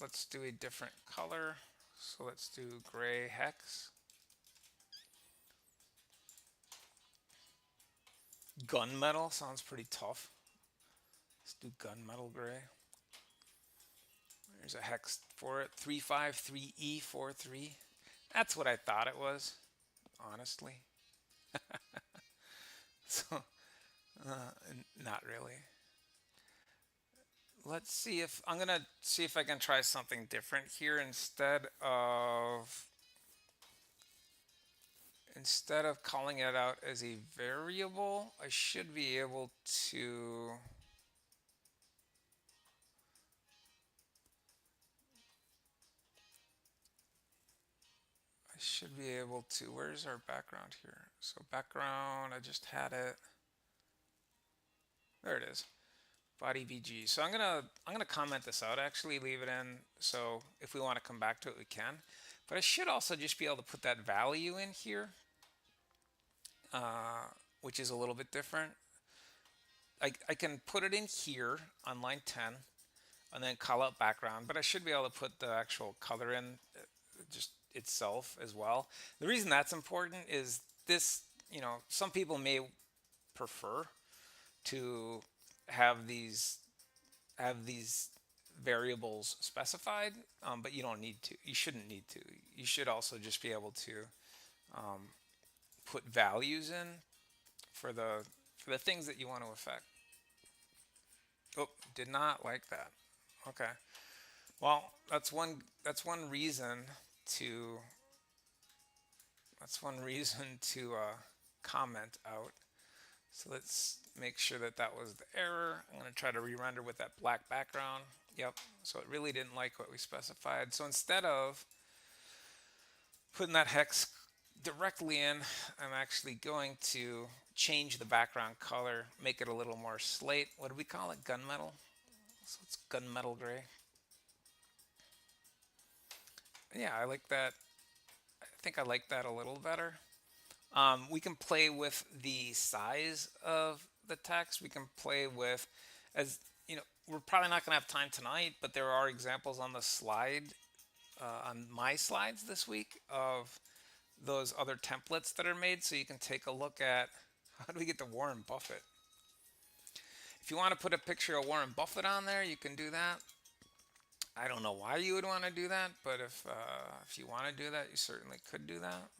let's do a different color. So let's do gray hex. Gunmetal sounds pretty tough. Let's do gunmetal gray. There's a hex for it, 353E43. That's what I thought it was, honestly. So, not really. Let's see if, I'm going to see if I can try something different here. Instead of calling it out as a variable, I should be able to where's our background here? So background, I just had it. There it is. Body VG. So I'm gonna comment this out, actually leave it in, so if we want to come back to it we can. But I should also just be able to put that value in here, which is a little bit different. I can put it in here on line 10 and then call out background, but I should be able to put the actual color in just itself as well. The reason that's important is this, some people may prefer to have these have these variables specified, but you don't need to. You shouldn't need to. You should also just be able to put values in for the things that you want to affect. Oh, did not like that. Okay. Well, that's one reason to comment out. So let's make sure that that was the error. I'm going to try to re-render with that black background. Yep. So it really didn't like what we specified. So instead of putting that hex directly in, I'm actually going to change the background color, make it a little more slate. What do we call it? Gunmetal. So it's gunmetal gray. Yeah, I like that. I think I like that a little better. We can play with the size of the text. We can play with, as you know, we're probably not going to have time tonight, but there are examples on the slide, on my slides this week, of those other templates that are made. So you can take a look at how do we get to Warren Buffett. If you want to put a picture of Warren Buffett on there, you can do that. I don't know why you would want to do that, but if you want to do that, you certainly could do that.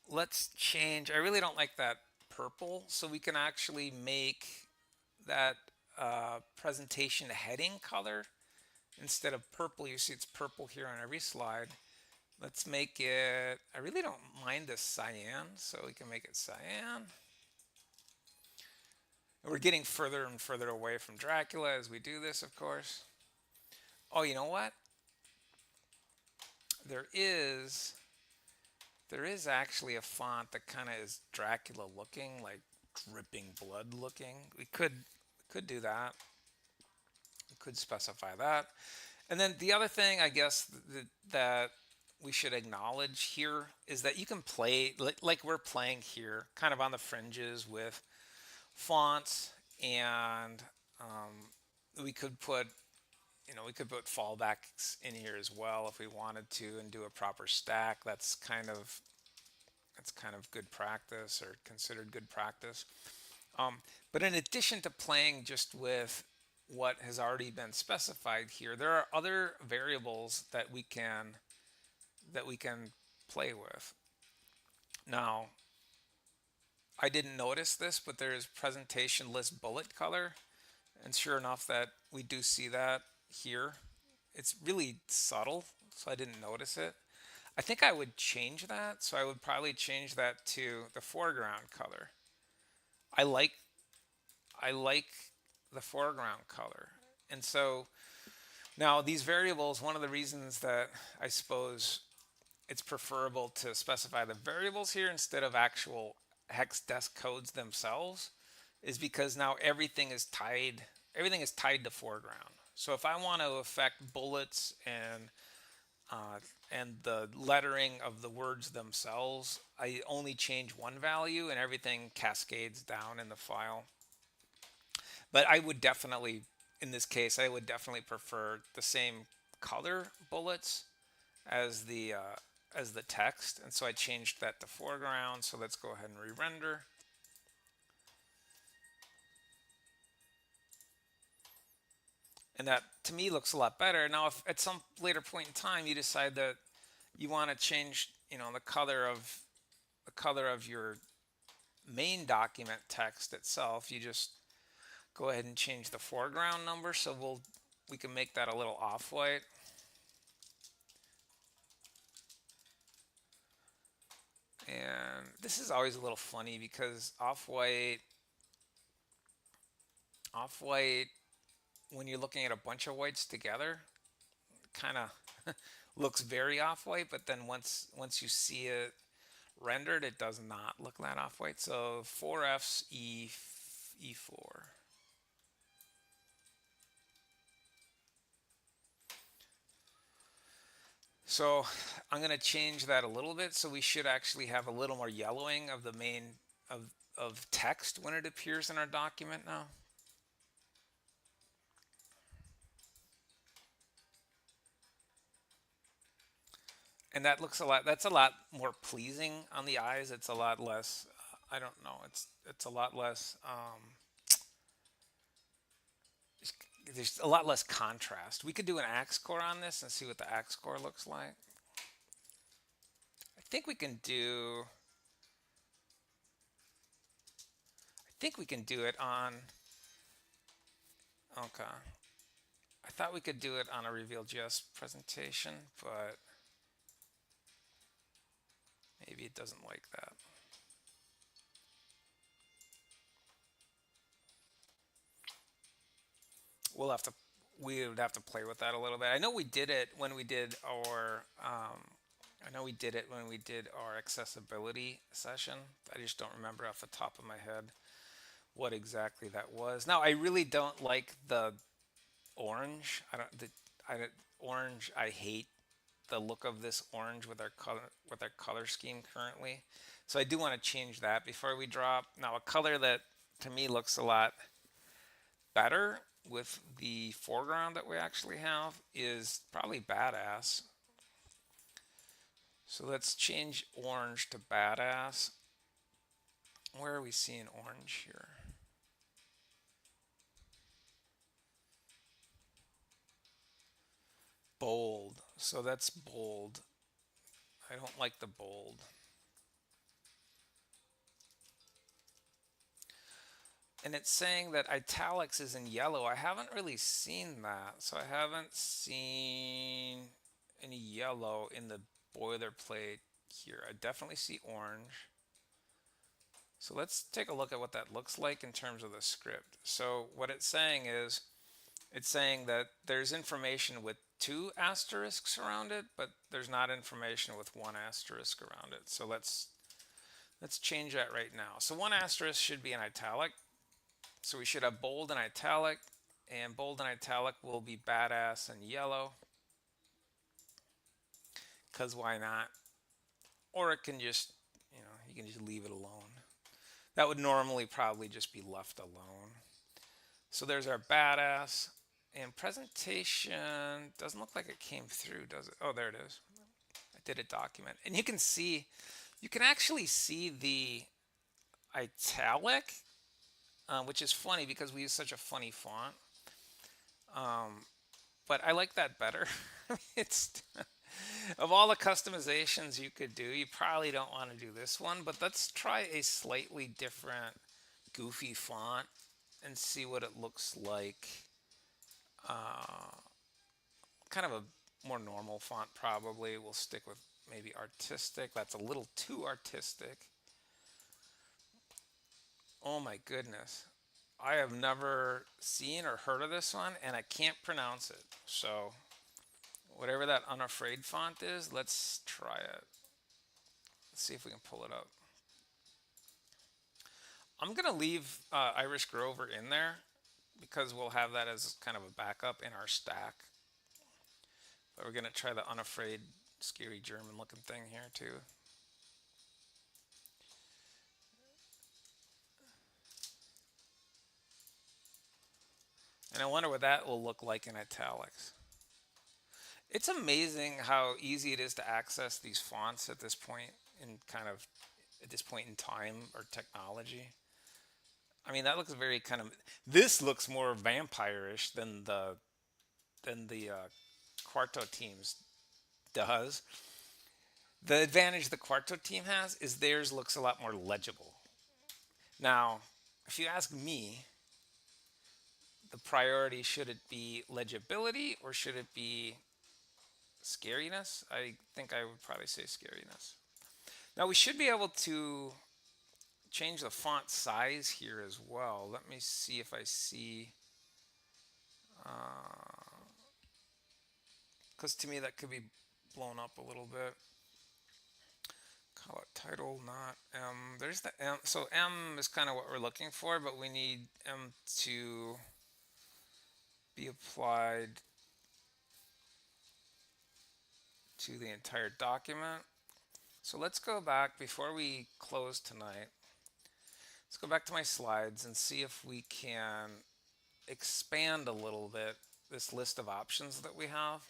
Let's change. I really don't like that purple, so we can actually make that presentation heading color instead of purple. You see it's purple here on every slide. Let's make it, I really don't mind this cyan, so we can make it cyan. And we're getting further and further away from Dracula as we do this, of course. Oh, you know what? There is actually a font that kind of is Dracula looking, like dripping blood looking. We could do that. We could specify that. And then the other thing, I guess, that we should acknowledge here is that you can play, like we're playing here, kind of on the fringes with fonts, and we could put fallbacks in here as well if we wanted to, and do a proper stack. That's kind of good practice, or considered good practice. But in addition to playing just with what has already been specified here, there are other variables that we can play with. Now, I didn't notice this, but there is presentation list bullet color, and sure enough, that we do see that here. It's really subtle, so I didn't notice it. I think I would change that, so I would probably change that to the foreground color. I like the foreground color. And so now these variables, one of the reasons that I suppose it's preferable to specify the variables here instead of actual hex desk codes themselves is because now everything is tied to foreground. So if I want to affect bullets and the lettering of the words themselves, I only change one value and everything cascades down in the file. But I would definitely, in this case, I would definitely prefer the same color bullets as the text, and so I changed that to foreground. So let's go ahead and re-render. And that to me looks a lot better. Now, if at some later point in time you decide that you want to change, the color of your main document text itself, you just go ahead and change the foreground number. So we can make that a little off-white. And this is always a little funny because off-white, when you're looking at a bunch of whites together, kind of looks very off-white, but then once you see it rendered, it does not look that off-white. So 4F's E4. So I'm going to change that a little bit. So we should actually have a little more yellowing of the main of text when it appears in our document now. And that looks that's a lot more pleasing on the eyes. It's a lot less, I don't know, it's a lot less there's a lot less contrast. We could do an axe core on this and see what the axe core looks like. I think we can do it on, okay. I thought we could do it on a RevealJS presentation, but maybe it doesn't like that. We would have to play with that a little bit. I know we did it when we did our accessibility session. I just don't remember off the top of my head what exactly that was. Now I really don't like the orange. Orange. I hate the look of this orange with our color scheme currently. So I do want to change that before we drop. Now a color that to me looks a lot better with the foreground that we actually have is probably badass. So let's change orange to badass. Where are we seeing orange here? Bold. So that's bold. I don't like the bold. And it's saying that italics is in yellow. I haven't really seen that. So I haven't seen any yellow in the boilerplate here. I definitely see orange. So let's take a look at what that looks like in terms of the script. So what it's saying is, it's saying that there's information with 2 asterisks around it, but there's not information with 1 asterisk around it. So let's change that right now. So 1 asterisk should be in italic. So we should have bold and italic, and bold and italic will be badass and yellow. Because why not? Or it can just, you can just leave it alone. That would normally probably just be left alone. So there's our badass. And presentation doesn't look like it came through, does it? Oh, there it is. I did a document. And you can actually see the italic, which is funny because we use such a funny font. But I like that better. It's of all the customizations you could do, you probably don't want to do this one, but let's try a slightly different goofy font and see what it looks like. Kind of a more normal font probably. We'll stick with maybe artistic. That's a little too artistic. Oh my goodness. I have never seen or heard of this one, and I can't pronounce it. So whatever that unafraid font is, let's try it. Let's see if we can pull it up. I'm going to leave Irish Grover in there because we'll have that as kind of a backup in our stack. But we're going to try the unafraid, scary German looking thing here too. And I wonder what that will look like in italics. It's amazing how easy it is to access these fonts at this point in time or technology. I mean, that looks very this looks more vampire-ish than the Quarto teams does. The advantage the Quarto team has is theirs looks a lot more legible. Now, if you ask me, the priority, should it be legibility or should it be scariness? I think I would probably say scariness. Now we should be able to change the font size here as well. Let me see if I see, because to me that could be blown up a little bit. Call it title, not M. There's the M. So M is kind of what we're looking for, but we need M to be applied to the entire document. So let's go back before we close tonight. Let's go back to my slides and see if we can expand a little bit this list of options that we have,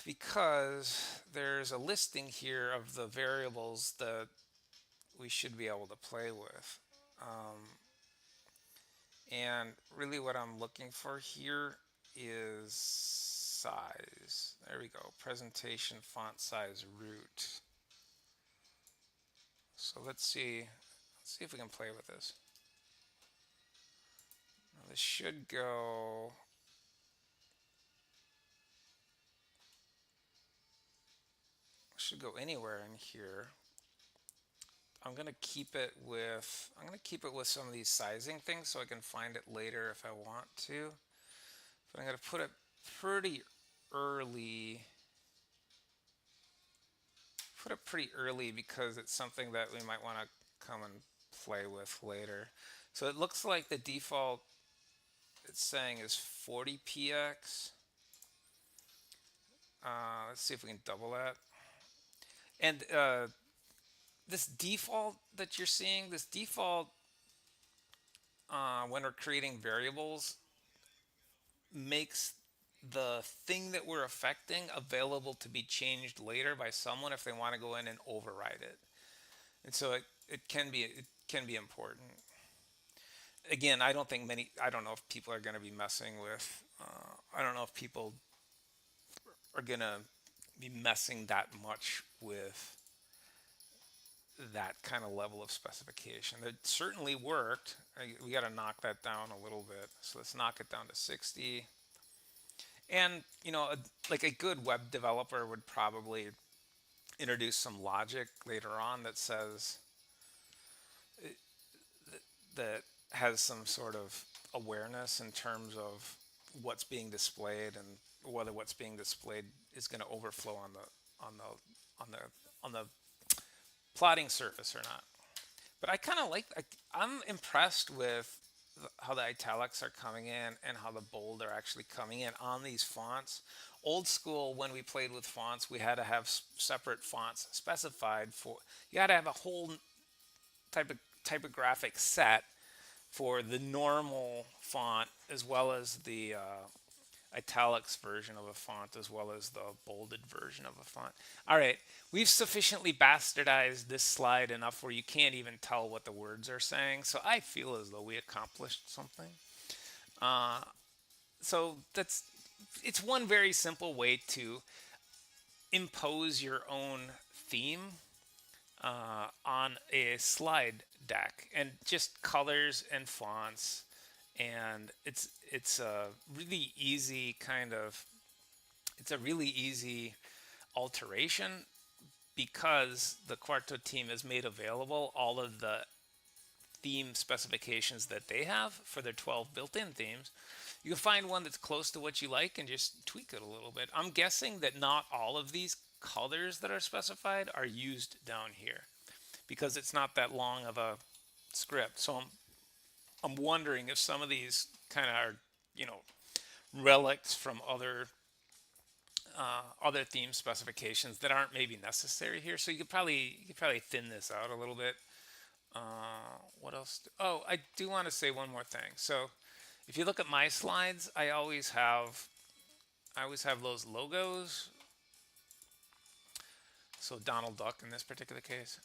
because there's a listing here of the variables that we should be able to play with. And really what I'm looking for here is size. There we go. Presentation font size root. So let's see if we can play with this. Now this should go anywhere in here. I'm gonna keep it with some of these sizing things so I can find it later if I want to. But I'm gonna put it pretty early. Because it's something that we might want to come and play with later. So it looks like the default it's saying is 40px. Let's see if we can double that. And this default that you're seeing, when we're creating variables, makes the thing that we're affecting available to be changed later by someone if they want to go in and override it. And so it can be important. Again, I don't know if people are going to be messing with, I don't know if people are going to be messing that much with that kind of level of specification. It certainly worked. We got to knock that down a little bit. So let's knock it down to 60. And, like a good web developer would probably introduce some logic later on that says, that has some sort of awareness in terms of what's being displayed and whether what's being displayed is going to overflow on the plotting surface or not. But I kind of I'm impressed with how the italics are coming in and how the bold are actually coming in on these fonts. Old school, when we played with fonts, we had to have separate fonts specified for. You had to have a whole typographic set for the normal font as well as the italics version of a font as well as the bolded version of a font. All right, we've sufficiently bastardized this slide enough where you can't even tell what the words are saying. So I feel as though we accomplished something. So it's one very simple way to impose your own theme on a slide deck, and just colors and fonts, and it's a really easy alteration because the Quarto team has made available all of the theme specifications that they have for their 12 built-in themes. You can find one that's close to what you like and just tweak it a little bit. I'm guessing that not all of these colors that are specified are used down here because it's not that long of a script. So I'm wondering if some of these kind of are relics from other theme specifications that aren't maybe necessary here. So you could probably thin this out a little bit. What else? I do want to say one more thing. So if you look at my slides, I always have those logos. So Donald Duck in this particular case.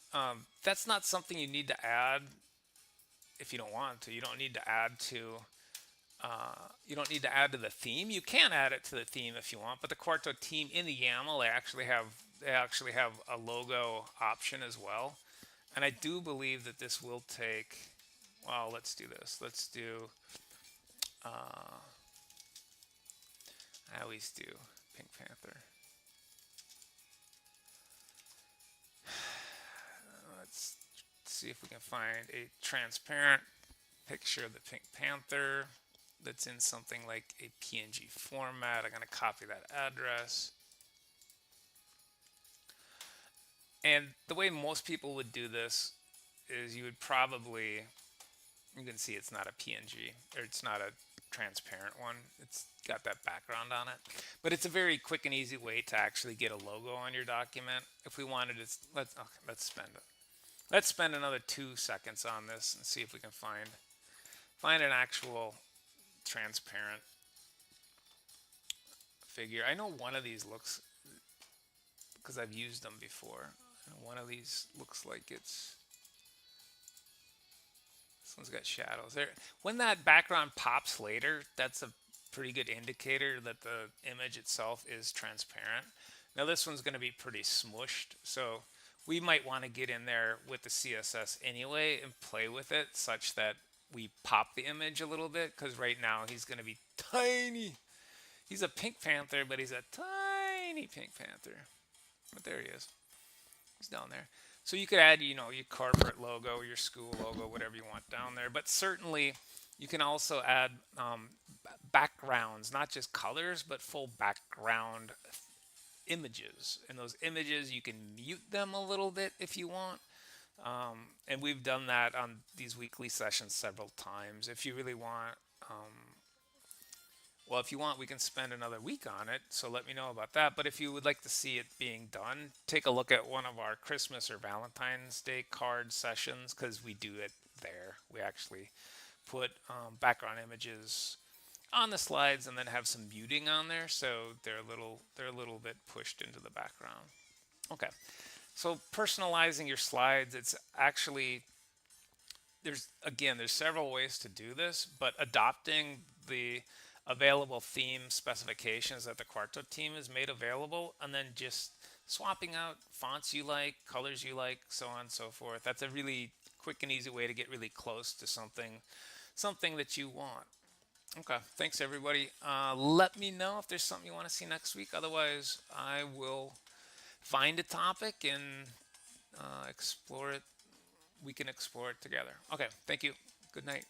That's not something you need to add if you don't want to. You don't need to add to the theme. You can add it to the theme if you want, but the Quarto team in the YAML they actually have a logo option as well. And I do believe that this will take. Well, let's do this. Let's do. I always do Pink Panther. Let's see if we can find a transparent picture of the Pink Panther that's in something like a PNG format. I'm going to copy that address. And the way most people would do this is you can see it's not a PNG, or it's not a transparent one. It's got that background on it. But it's a very quick and easy way to actually get a logo on your document. If we wanted to, let's spend another 2 seconds on this and see if we can find an actual transparent figure. I know one of these looks, because I've used them before, one of these looks like it's This one's got shadows there. When that background pops later, that's a pretty good indicator that the image itself is transparent. Now this one's going to be pretty smushed, so we might want to get in there with the CSS anyway and play with it such that we pop the image a little bit, because right now he's going to be tiny. He's a Pink Panther, but he's a tiny Pink Panther. But there he is. He's down there. So you could add, you know, your corporate logo, your school logo, whatever you want down there. But certainly you can also add backgrounds, not just colors, but full background images. And those images, you can mute them a little bit if you want. And we've done that on these weekly sessions several times. If you really want, well, if you want, we can spend another week on it, so let me know about that. But if you would like to see it being done, take a look at one of our Christmas or Valentine's Day card sessions, because we do it there. We actually put background images on the slides and then have some muting on there, so they're a little bit pushed into the background. Okay, so personalizing your slides, it's actually, there's several ways to do this, but adopting the available theme specifications that the Quarto team has made available, and then just swapping out fonts you like, colors you like, so on and so forth. That's a really quick and easy way to get really close to something that you want. Okay, thanks everybody. Let me know if there's something you want to see next week. Otherwise, I will find a topic and explore it. We can explore it together. Okay, thank you. Good night.